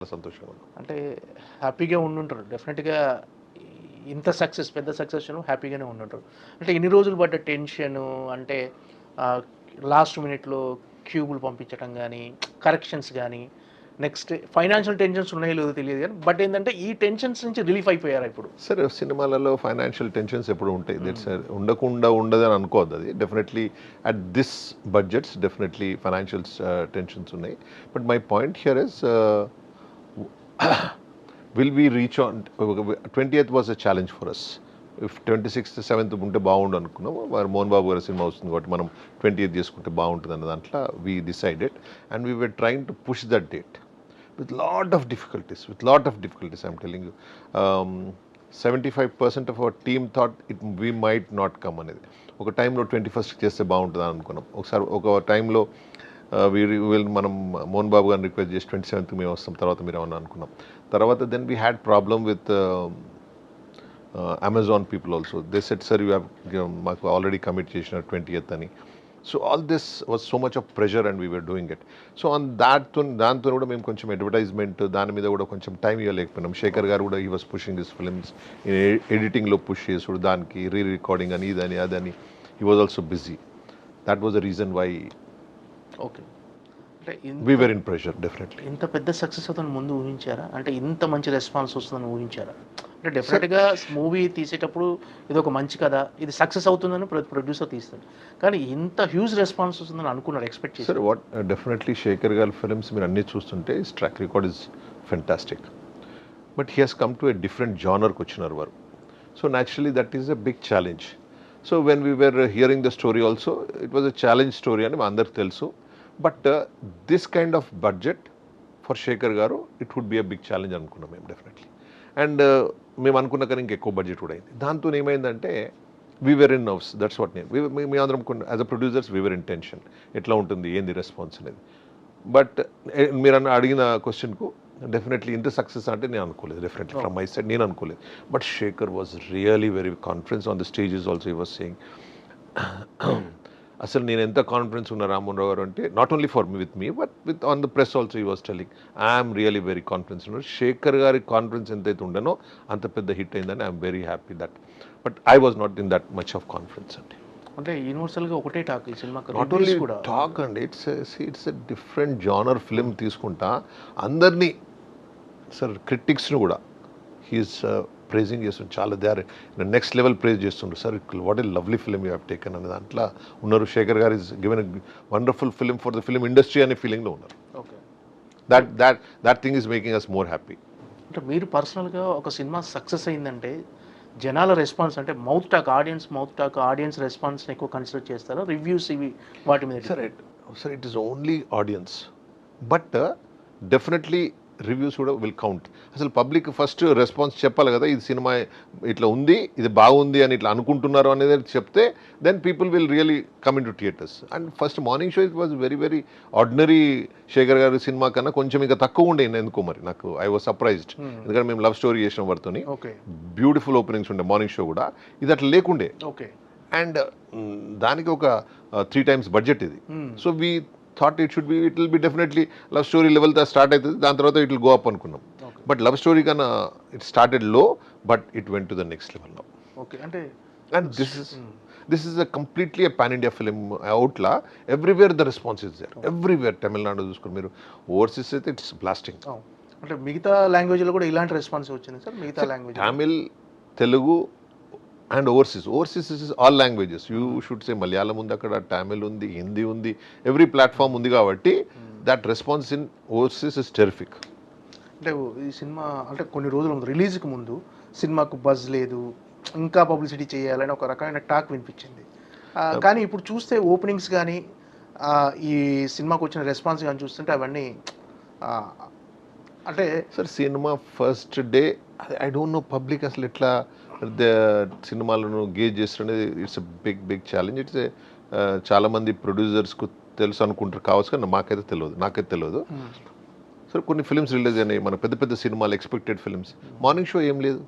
సంతోషంగా ఉన్నాం. అంటే హ్యాపీగా ఉండుంటారు డెఫినెట్‌గా. ఇంత సక్సెస్, పెద్ద సక్సెస్ హ్యాపీగానే ఉండుంటారు. అంటే ఇన్ని రోజులు పడ్డ టెన్షను, అంటే ఆహ్, లాస్ట్ మినిట్‌లో క్యూబులు పంపించటం గానీ, కరెక్షన్స్ గానీ, నెక్స్ట్ ఫైనాన్షియల్ టెన్షన్స్ ఉన్నాయో లేదో తెలియదు గానీ, బట్ ఏందంటే ఈ టెన్షన్స్ నుంచి రిలీఫ్ అయిపోయారా ఇప్పుడు? సరే, సినిమాలలో ఫైనాన్షియల్ టెన్షన్స్ ఎప్పుడు ఉంటాయి. దట్స్ ఉండకుండా ఉండదని అనుకోవద్దు. అది definitely at this budgets definitely financials tensions ఉన్నాయి. But my point here is will we reach on 20th was a challenge for us. If 26th 7th ఉంటే బాగుండు అనుకున్నాం. మరి మోహన్ బాబు గారి సినిమా వస్తుంది కాబట్టి మనం 20th చేసుకుంటే బాగుంటుంది అన్న దాంట్లో we decided and we were trying to push that date with lot of difficulties, I'm telling you. 75% of our team thought we might not come అనేది. ఒక టైంలో 21st చేస్తే బాగుంటుంది అని అనుకున్నాం. ఒకసారి ఒక టైంలో మనం మోహన్ బాబు గారిని రిక్వెస్ట్ చేసి 27th మేము వస్తాం, తర్వాత మీరు ఏమన్నా అనుకున్నాం. తర్వాత then we had problem with Amazon people also. They said sir you have మాకు ఆల్రెడీ కమిట్ చేసిన 20th అని. So all this was so much of pressure and we were doing it. So దాంతో కూడా మేము కొంచెం అడ్వర్టైజ్మెంట్ దాని మీద కూడా కొంచెం టైం ఇవ్వలేకపోయినాం. శేఖర్ గారు కూడా he was pushing this films, ఎడిటింగ్లో పుష్ చేసుడు, దానికి రికార్డింగ్ అని ఇదని అదని. He was also busy. That was the reason why okay. అంటే we were in pressure definitely. ఇంత పెద్ద సక్సెస్ అవుతుందని ముందు ఊహించారా? అంటే ఇంత మంచి రెస్పాన్స్ వస్తుందని ఊహించారా? అంటే డెఫినెట్గా మూవీ తీసేటప్పుడు ఇది ఒక మంచి కథ, ఇది సక్సెస్ అవుతుందని ప్రొడ్యూసర్ తీస్తాడు, కానీ ఇంత హ్యూజ్ రెస్పాన్స్ వస్తుందని అనుకున్నారు, ఎక్స్పెక్ట్ చేశారు? సార్ వాట్ డెఫినెట్లీ శేఖర్ గారి ఫిల్మ్స్ మీరు అన్నీ చూస్తుంటే track record is fantastic. But he has come to a different జానర్కి వచ్చినారు వారు. So naturally that is a big challenge. So when we were hearing the story also it was a challenge story అని మా అందరికి తెలుసు. But this kind of budget for Shekhar garu it would be a big challenge అనుకున్నాం మేము definitely. And మేము అనుకున్న కానీ ఇంకెక్కువ బడ్జెట్ కూడా అయింది. దాంతో ఏమైందంటే we were in nerves. That's what మీ అందరం as a producers we were in tension. ఎట్లా ఉంటుంది, ఏంది రెస్పాన్స్ అనేది. బట్ మీరు అడిగిన క్వశ్చన్కు డెఫినెట్లీ ఇంత సక్సెస్ అంటే నేను అనుకోలేదు. డెఫినెట్లీ ఫ్రమ్ మై సైడ్ నేను అనుకోలేదు. But Shekhar was really very confidence on the stages also. He was saying అసలు నేను ఎంత కాన్ఫిడెన్స్ ఉన్న రామ్మోహన్ రావు గారు అంటే not only for me with me but with on the press also he was telling I'm really very confidence ఉన్నారు. శేఖర్ గారి confidence ఎంతైతే ఉండనో అంత పెద్ద హిట్ అయిందని I'm very happy that. But I was not in that much of confidence అండి. అంటే యూనివర్సల్గా ఒకటే టాక్ ఈ సినిమా, నాట్ ఓన్లీ టాక్ అండి, it's a different genre film తీసుకుంటా అందరినీ సార్ క్రిటిక్స్ను కూడా హీఈస్ ప్రైజింగ్ చేస్తుండ్రు. చాలా they are next level praise చేస్తుండ్రు. Sir what a lovely film you have taken అనే దాంట్లో ఉన్నారు. Shekhar garu is given a wonderful film for the film industry అనే ఫీలింగ్లో ఉన్నారు. Okay. That thing is making us more happy. అంటే మీరు పర్సనల్గా ఒక సినిమా సక్సెస్ అయిందంటే జనాల రెస్పాన్స్, అంటే మౌత్ టాక్, ఆడియన్స్ రెస్పాన్స్ని ఎక్కువ కన్సిడర్ చేస్తారా, రివ్యూస్ ఇవి వాటి మీద? Sir it is only audience. But definitely reviews కూడా విల్ కౌంట్. అసలు పబ్లిక్ ఫస్ట్ రెస్పాన్స్ చెప్పాలి కదా, ఇది సినిమా ఇట్లా ఉంది, ఇది బాగుంది అని ఇట్లా అనుకుంటున్నారు అనేది చెప్తే then people will really come in to theatres. And first morning show it was very very ordinary. Shekhar గారి సినిమా కన్నా కొంచెం ఇంకా తక్కువ ఉండే ఎందుకో మరి నాకు ఐ వాజ్ సర్ప్రైజ్డ్. ఎందుకంటే మేము లవ్ స్టోరీ చేసిన వారితోని బ్యూటిఫుల్ ఓపెనింగ్స్ ఉండే మార్నింగ్ షో కూడా, ఇది అట్లా లేకుండే. ఓకే. అండ్ దానికి ఒక 3 times బడ్జెట్ ఇది. So we thought it will be definitely love story లెవెల్తో స్టార్ట్ అవుతుంది, దాని తర్వాత ఇట్ విల్ గో అప్ అనుకున్నాం. బట్ లవ్ స్టోరీ కన్నా it started low but it went to the next level now. Okay. అంటే and this is a completely a pan India film. అవుట్లా everywhere the response is there, everywhere. Tamil Nadu చూసుకుని మీరు, overseas అయితే it's blasting. అంటే మిగతా లాంగ్వేజ్లో కూడా ఇలాంటి రెస్పాన్స్ వచ్చింది సార్? మిగతా language, Tamil, Telugu and overseas is all languages. You should say Malayalam ఉంది అక్కడ, తమిళ్ ఉంది, హిందీ ఉంది, ఎవ్రీ ప్లాట్ఫామ్ ఉంది కాబట్టి that response in overseas is terrific. అంటే ఈ సినిమా అంటే కొన్ని రోజుల ముందు, రిలీజ్కి ముందు సినిమాకు బజ్ లేదు, ఇంకా పబ్లిసిటీ చేయాలని ఒక రకమైన టాక్ వినిపించింది. కానీ ఇప్పుడు చూస్తే ఓపెనింగ్స్ కానీ ఈ సినిమాకు వచ్చిన రెస్పాన్స్ కానీ చూస్తుంటే అవన్నీ అంటే sir cinema first day I don't know public అసలు ఎట్లా సినిమాలను గేజ్ చేస్తున్నది. It's a big challenge. It's చాలామంది ప్రొడ్యూసర్స్కు తెలుసు అనుకుంటారు కావచ్చు, కానీ నాకైతే తెలియదు. సో కొన్ని ఫిల్మ్స్ రిలీజ్ అయినాయి, మన పెద్ద సినిమాలు, ఎక్స్పెక్టెడ్ ఫిల్మ్స్, మార్నింగ్ షో ఏం లేదు.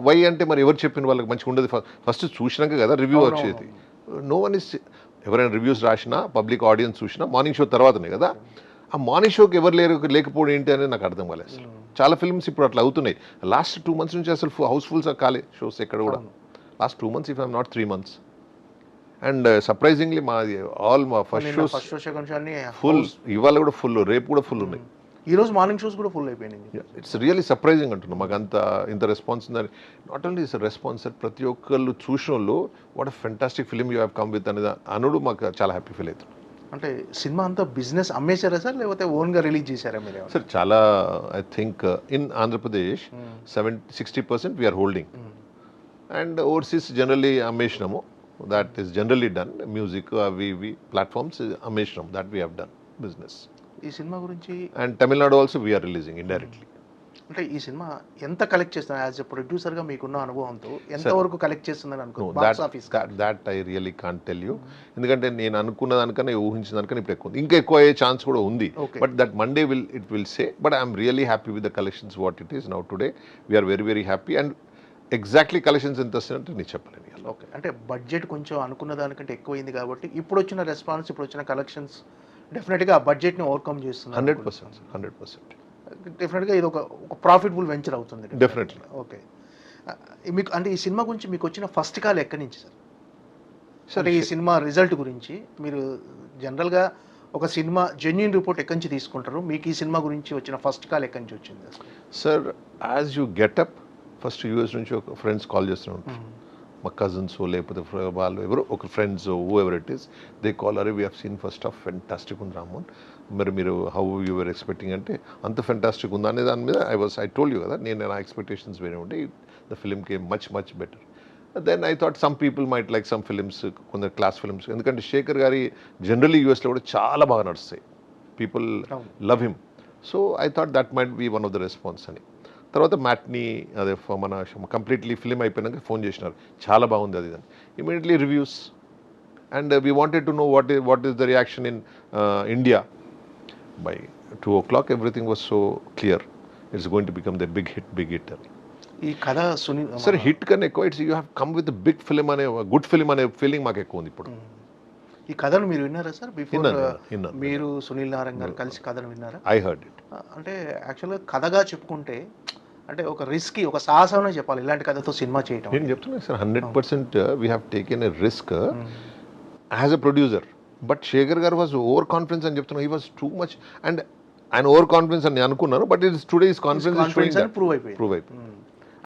వై అంటే మరి ఎవరు చెప్పిన వాళ్ళకి మంచిగా ఉండదు, ఫస్ట్ చూసినాక కదా రివ్యూ వచ్చేది. నో వన్ ఇస్, ఎవరైనా రివ్యూస్ రాసినా పబ్లిక్ ఆడియన్స్ చూసినా మార్నింగ్ షో తర్వాతనే కదా. ఆ మార్నింగ్ షోకి ఎవరు లేకపోవడం ఏంటి అనేది నాకు అర్థం కాలేదు అసలు. చాలా ఫిల్మ్స్ ఇప్పుడు అట్లా అవుతున్నాయి. లాస్ట్ 2 months నుంచి అసలు హౌస్ఫుల్స్ కాలే షోస్ ఎక్కడ కూడా. Last 2 months, if I'm not 3 months. And surprisingly మా first shows first show second show అన్ని ఫుల్, ఇవాళ కూడా ఫుల్, రేపు కూడా ఫుల్ ఉన్నాయి. ఈ రోజు మార్నింగ్ షోస్ కూడా ఫుల్ అయిపోయినాయి. ఇట్స్ రియల్లీ సర్ప్రైజింగ్ అంటున్నాం. మాకు ఇంత రెస్పాన్స్ ఉందని. Not only is response sir, ప్రతి ఒక్కళ్ళు చూసిన వాళ్ళు what a fantastic film you have come with అనేది అనుడు మాకు చాలా హ్యాపీ ఫీల్ అవుతుంది. అంటే సినిమా అంతా బిజినెస్ అమ్మేశారా సార్, లేకపోతే ఓన్గా రిలీజ్ చేశారా మీరు? సార్ చాలా, I think in Andhra Pradesh 60% we're holding, and overseas generally అమ్మేసినాము. That is generally done. Music అవి ప్లాట్ఫామ్స్ అమ్మేసినాము, that we have done business. ఈ సినిమా గురించి and Tamil Nadu also we're releasing indirectly. అంటే ఈ సినిమా ఎంత కలెక్ట్ చేస్తుంది యాజ్ ఎ ప్రొడ్యూసర్గా మీకున్న అనుభవంతో ఎంతవరకు కలెక్ట్ చేస్తుందని అనుకో? That I really can't tell you. ఎందుకంటే నేను అనుకున్న దానికన్నా ఊహించిన దానికన్నా ఇప్పుడు ఎక్కువ ఉంది, ఇంకా ఎక్కువ అయ్యే ఛాన్స్ కూడా ఉంది. But that Monday will say. But I'm really happy with the collections what it is now today. We're very very happy. And exactly collections ఎంత వస్తాయంటే నేను చెప్పలేను. ఓకే, అంటే బడ్జెట్ కొంచెం అనుకున్న దానికంటే ఎక్కువైంది కాబట్టి ఇప్పుడు వచ్చిన రెస్పాన్స్, ఇప్పుడు వచ్చిన కలెక్షన్స్ డెఫినెట్గా ఆ బడ్జెట్ని ఓవర్కమ్ చేస్తుంది. 100%. డెఫినెట్గా ఇది ఒక ప్రాఫిటబుల్ వెంచర్ అవుతుంది. డెఫినెట్లీ. ఓకే, మీకు అంటే ఈ సినిమా గురించి మీకు వచ్చిన ఫస్ట్ కాల్ ఎక్కడి నుంచి సార్? అంటే ఈ సినిమా రిజల్ట్ గురించి మీరు జనరల్గా ఒక సినిమా జెన్యూన్ రిపోర్ట్ ఎక్కడి నుంచి తీసుకుంటారు? మీకు ఈ సినిమా గురించి వచ్చిన ఫస్ట్ కాల్ ఎక్కడి నుంచి వచ్చింది sir? As you getup first US నుంచి ఒక ఫ్రెండ్స్ కాల్ చేస్తూనే ఉంటారు. మా కజిన్స్ లేకపోతే వాళ్ళు ఎవరో ఒక friends who ever it is, they call, అరే we have seen first half fantastic ఉంది రామోహన్, మరి మీరు హౌ యూఆర్ ఎక్స్పెక్టింగ్ అంటే అంత ఫెంటాస్టిక్ ఉందా అనే దాని మీద ఐ టోల్డ్ యూ కదా, నా ఎక్స్పెక్టేషన్స్ వేరే ఉంటే the film came much better. Then I thought some people might like some films, కొందరు క్లాస్ ఫిలిమ్స్, ఎందుకంటే శేఖర్ గారి జనరల్లీ యూఎస్లో కూడా చాలా బాగా నడుస్తాయి, people love him. So I thought that might be one of the response అని. తర్వాత మ్యాట్ని అదే మన కంప్లీట్లీ ఫిలిం అయిపోయినాక ఫోన్ చేసినారు, చాలా బాగుంది అది అని. Immediately reviews, and we wanted to know what is the reaction in India. By 2 o'clock everything was so clear, it's going to become the big hit అని. ఈ కథ సునీల్ సార్ హిట్ కన్నా ఎక్కువ it's you have come with big film అనే, good film అనే feeling మాకు ఎక్కువ ఉంది ఇప్పుడు. ఈ కథను మీరు విన్నారా సార్? బిఫోర్ మీరు సునీల్ నారాయణ గారు కలిసి కథను విన్నారా? I heard it. అంటే యాక్చువల్గా కథగా చెప్పుకుంటే అంటే ఒక రిస్క్, ఒక సాహసమే చెప్పాలి ఇలాంటి కథతో సినిమా చేయటం. నేను చెప్తున్నాను sir, 100% we have taken a risk as a producer. But Shekhar garu was over confidence అని చెప్తున్నాను. He was too much, and ఆయన ఓవర్ కాన్ఫిడెన్స్ అని నేను అనుకున్నాను. But it's today his confidence prove అయిపోయింది.